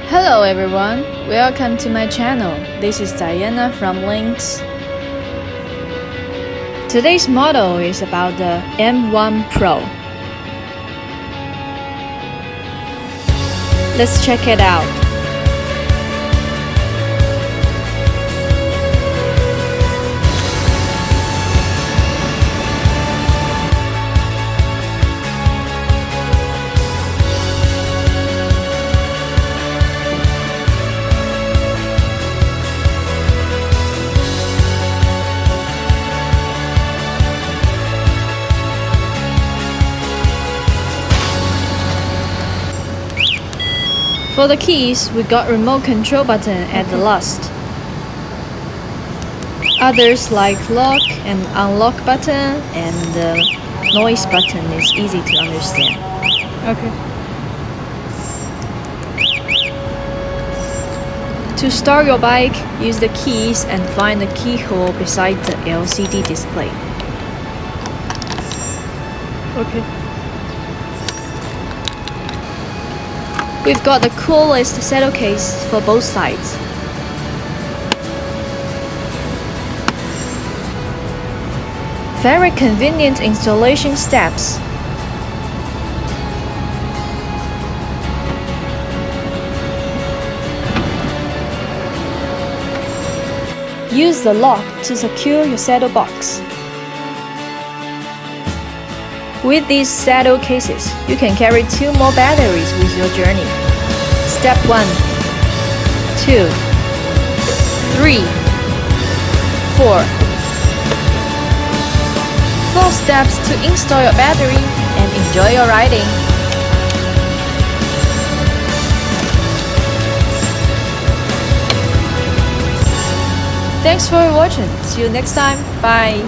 Hello everyone, welcome to my channel. This is Diana from Links. Today's model is about the M1 Pro. Let's check it out. For the keys, we got remote control button at the last. Others like lock and unlock button and the noise button is easy to understand. Okay. To start your bike, use the keys and find the keyhole beside the LCD display. Okay. We've got the coolest saddle case for both sides. Very convenient installation steps. Use the lock to secure your saddle box. With these saddle cases, you can carry 2 more batteries with your journey. Step 1, 2, 3, 4. 4 steps to install your battery and enjoy your riding. Thanks for watching. See you next time. Bye.